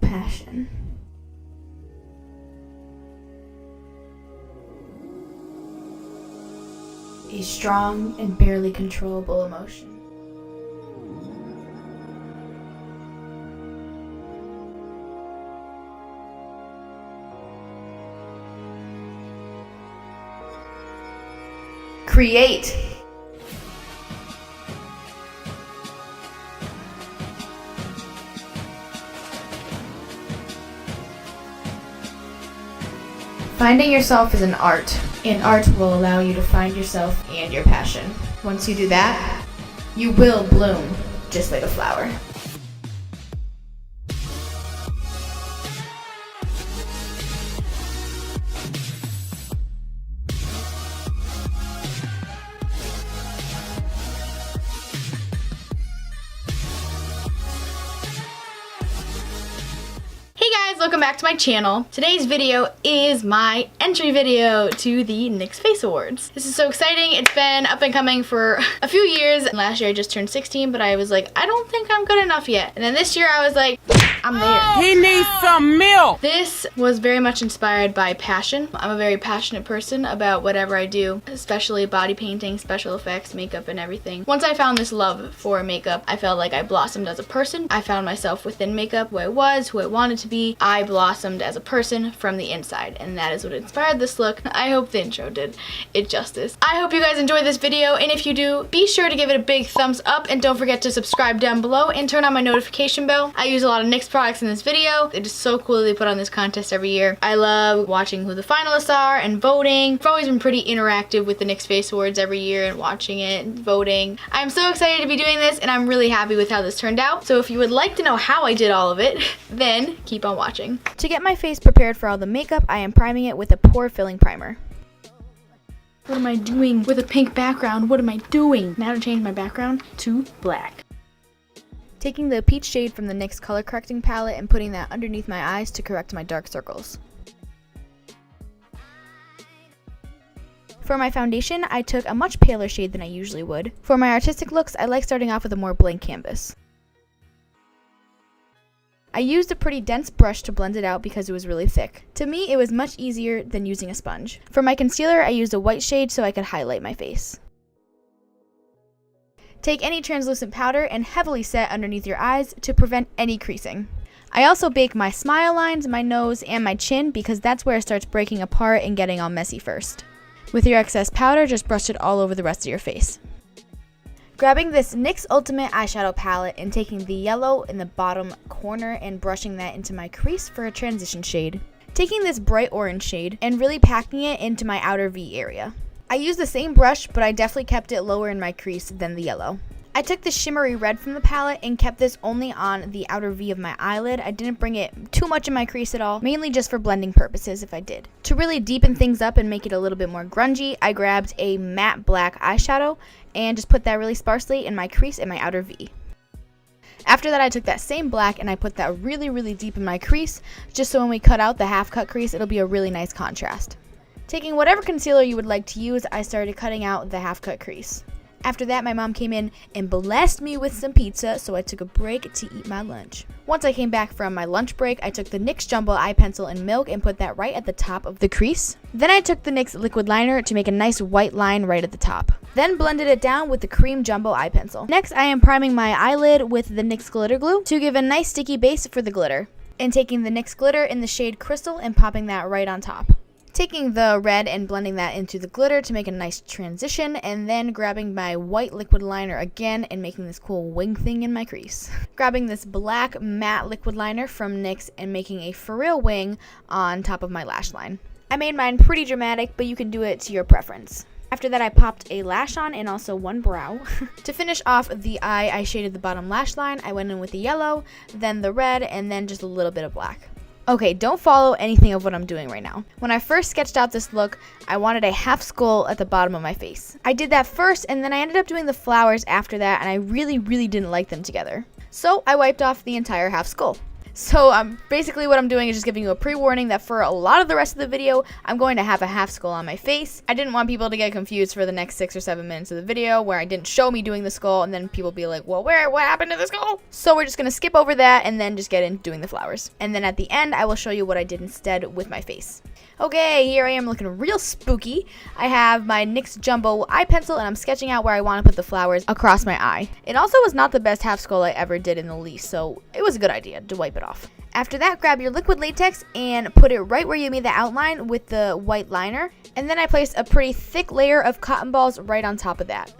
passion. A strong and barely controllable emotion. Create. Finding yourself is an art, and art will allow you to find yourself and your passion. Once you do that, you will bloom just like a flower. Welcome back to my channel. Today's video is my entry video to the NYX Face Awards. This is so exciting. It's been up and coming for a few years. Last year I just turned 16, but I was like, I don't think I'm good enough yet. And then this year I was like, I'm there. He needs some milk! This was very much inspired by passion. I'm a very passionate person about whatever I do, especially body painting, special effects, makeup, and everything. Once I found this love for makeup, I felt like I blossomed as a person. I found myself within makeup, who I was, who I wanted to be. I blossomed as a person from the inside, and that is what inspired this look. I hope the intro did it justice. I hope you guys enjoyed this video, and if you do, be sure to give it a big thumbs up, and don't forget to subscribe down below and turn on my notification bell. I use a lot of NYX products in this video. It is so cool that they put on this contest every year. I love watching who the finalists are and voting. I've always been pretty interactive with the NYX Face Awards every year and watching it and voting. I'm so excited to be doing this, and I'm really happy with how this turned out. So if you would like to know how I did all of it, then keep on watching. To get my face prepared for all the makeup, I am priming it with a pore filling primer. What am I doing with a pink background? What am I doing? Now to change my background to black. Taking the peach shade from the NYX color correcting palette and putting that underneath my eyes to correct my dark circles. For my foundation, I took a much paler shade than I usually would. For my artistic looks, I like starting off with a more blank canvas. I used a pretty dense brush to blend it out because it was really thick. To me, it was much easier than using a sponge. For my concealer, I used a white shade so I could highlight my face. Take any translucent powder and heavily set underneath your eyes to prevent any creasing. I also bake my smile lines, my nose, and my chin because that's where it starts breaking apart and getting all messy first. With your excess powder, just brush it all over the rest of your face. Grabbing this NYX Ultimate eyeshadow palette and taking the yellow in the bottom corner and brushing that into my crease for a transition shade. Taking this bright orange shade and really packing it into my outer V area. I used the same brush, but I definitely kept it lower in my crease than the yellow. I took the shimmery red from the palette and kept this only on the outer V of my eyelid. I didn't bring it too much in my crease at all, mainly just for blending purposes if I did. To really deepen things up and make it a little bit more grungy, I grabbed a matte black eyeshadow and just put that really sparsely in my crease and my outer V. After that, I took that same black and I put that really deep in my crease, just so when we cut out the half cut crease, it'll be a really nice contrast. Taking whatever concealer you would like to use, I started cutting out the half cut crease. After that, my mom came in and blessed me with some pizza, so I took a break to eat my lunch. Once I came back from my lunch break, I took the NYX Jumbo Eye Pencil and Milk and put that right at the top of the crease. Then I took the NYX Liquid Liner to make a nice white line right at the top. Then blended it down with the Cream Jumbo Eye Pencil. Next, I am priming my eyelid with the NYX Glitter Glue to give a nice sticky base for the glitter. And taking the NYX Glitter in the shade Crystal and popping that right on top. Taking the red and blending that into the glitter to make a nice transition, and then grabbing my white liquid liner again and making this cool wing thing in my crease. Grabbing this black matte liquid liner from NYX and making a for real wing on top of my lash line. I made mine pretty dramatic, but you can do it to your preference. After that, I popped a lash on and also one brow. To finish off the eye, I shaded the bottom lash line. I went in with the yellow, then the red, and then just a little bit of black. Okay, don't follow anything of what I'm doing right now. When I first sketched out this look, I wanted a half skull at the bottom of my face. I did that first, and then I ended up doing the flowers after that, and I really didn't like them together. So I wiped off the entire half skull. So basically what I'm doing is just giving you a pre-warning that for a lot of the rest of the video, I'm going to have a half skull on my face. I didn't want people to get confused for the next 6 or 7 minutes of the video where I didn't show me doing the skull and then people be like, well, what happened to the skull? So we're just going to skip over that and then just get into doing the flowers. And then at the end, I will show you what I did instead with my face. Okay, here I am looking real spooky. I have my NYX Jumbo eye pencil and I'm sketching out where I want to put the flowers across my eye. It also was not the best half skull I ever did in the least, so it was a good idea to wipe it off. After that, grab your liquid latex and put it right where you made the outline with the white liner. And then I placed a pretty thick layer of cotton balls right on top of that.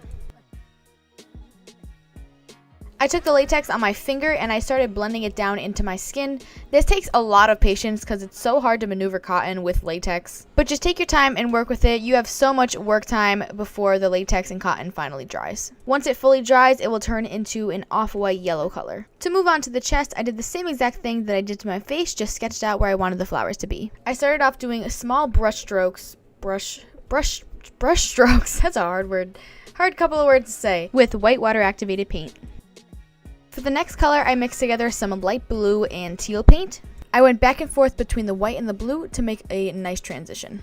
I took the latex on my finger and I started blending it down into my skin. This takes a lot of patience because it's so hard to maneuver cotton with latex. But just take your time and work with it. You have so much work time before the latex and cotton finally dries. Once it fully dries, it will turn into an off-white yellow color. To move on to the chest, I did the same exact thing that I did to my face, just sketched out where I wanted the flowers to be. I started off doing small brush strokes, brush strokes, that's a hard couple of words to say, with white water activated paint. For the next color, I mixed together some light blue and teal paint. I went back and forth between the white and the blue to make a nice transition.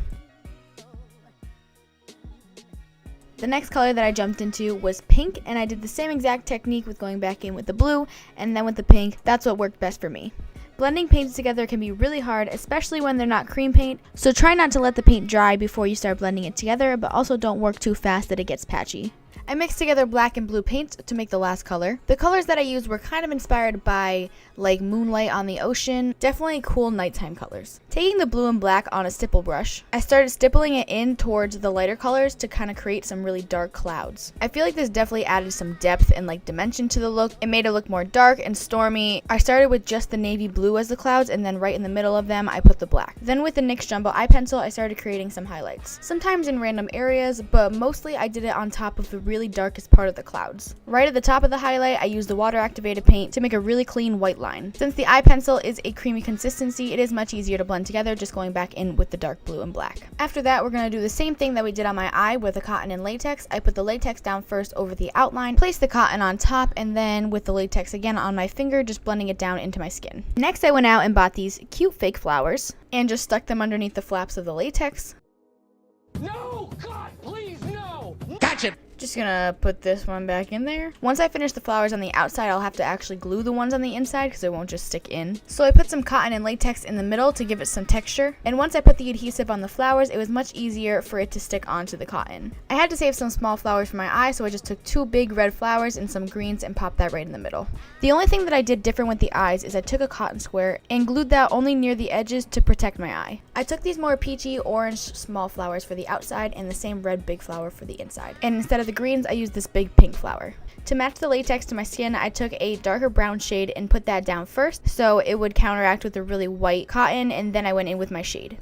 The next color that I jumped into was pink, and I did the same exact technique with going back in with the blue and then with the pink. That's what worked best for me. Blending paints together can be really hard, especially when they're not cream paint, so try not to let the paint dry before you start blending it together, but also don't work too fast that it gets patchy. I mixed together black and blue paints to make the last color. The colors that I used were kind of inspired by like moonlight on the ocean, definitely cool nighttime colors. Taking the blue and black on a stipple brush, I started stippling it in towards the lighter colors to kind of create some really dark clouds. I feel like this definitely added some depth and like dimension to the look. It made it look more dark and stormy. I started with just the navy blue as the clouds, and then right in the middle of them I put the black. Then with the NYX Jumbo eye pencil, I started creating some highlights. Sometimes in random areas, but mostly I did it on top of the really darkest part of the clouds. Right at the top of the highlight, I used the water activated paint to make a really clean white line. Since the eye pencil is a creamy consistency, it is much easier to blend together just going back in with the dark blue and black. After that, we're going to do the same thing that we did on my eye with the cotton and latex. I put the latex down first over the outline, placed the cotton on top, and then with the latex again on my finger, just blending it down into my skin. Next, I went out and bought these cute fake flowers and just stuck them underneath the flaps of the latex. No! God, please, no! Gotcha! Just gonna put this one back in there. Once I finish the flowers on the outside, I'll have to actually glue the ones on the inside because it won't just stick in. So I put some cotton and latex in the middle to give it some texture. And once I put the adhesive on the flowers, it was much easier for it to stick onto the cotton. I had to save some small flowers for my eye, so I just took 2 big red flowers and some greens and popped that right in the middle. The only thing that I did different with the eyes is I took a cotton square and glued that only near the edges to protect my eye. I took these more peachy orange small flowers for the outside and the same red big flower for the inside. And instead of the greens, I used this big pink flower. To match the latex to my skin, I took a darker brown shade and put that down first so it would counteract with the really white cotton, and then I went in with my shade.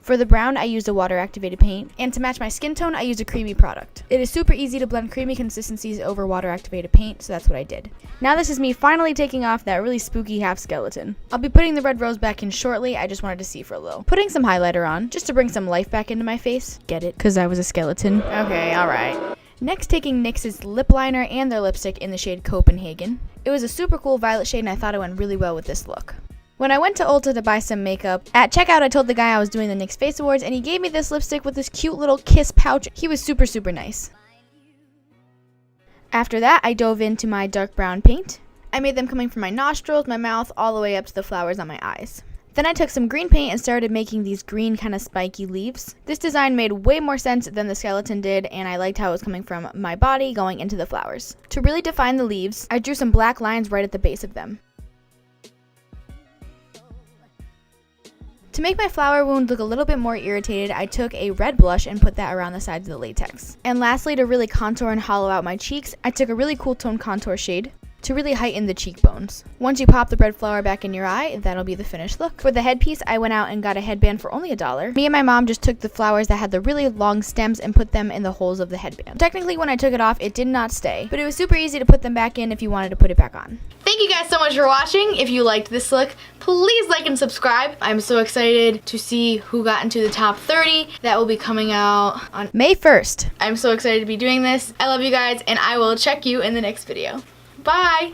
For the brown, I used a water activated paint, and to match my skin tone, I used a creamy product. It is super easy to blend creamy consistencies over water activated paint, so that's what I did. Now this is me finally taking off that really spooky half skeleton. I'll be putting the red rose back in shortly. I just wanted to see for a little. Putting some highlighter on, just to bring some life back into my face. Get it? Because I was a skeleton. Okay, alright. Next, taking NYX's lip liner and their lipstick in the shade Copenhagen. It was a super cool violet shade and I thought it went really well with this look. When I went to Ulta to buy some makeup, at checkout I told the guy I was doing the NYX Face Awards and he gave me this lipstick with this cute little kiss pouch. He was super nice. After that, I dove into my dark brown paint. I made them coming from my nostrils, my mouth, all the way up to the flowers on my eyes. Then I took some green paint and started making these green kind of spiky leaves. This design made way more sense than the skeleton did, and I liked how it was coming from my body going into the flowers. To really define the leaves, I drew some black lines right at the base of them. To make my flower wound look a little bit more irritated, I took a red blush and put that around the sides of the latex. And lastly, to really contour and hollow out my cheeks, I took a really cool tone contour shade to really heighten the cheekbones. Once you pop the red flower back in your eye, that'll be the finished look. For the headpiece, I went out and got a headband for only $1. Me and my mom just took the flowers that had the really long stems and put them in the holes of the headband. Technically, when I took it off, it did not stay, but it was super easy to put them back in if you wanted to put it back on. Thank you guys so much for watching. If you liked this look, please like and subscribe. I'm so excited to see who got into the top 30. That will be coming out on May 1st. I'm so excited to be doing this. I love you guys, and I will check you in the next video. Bye!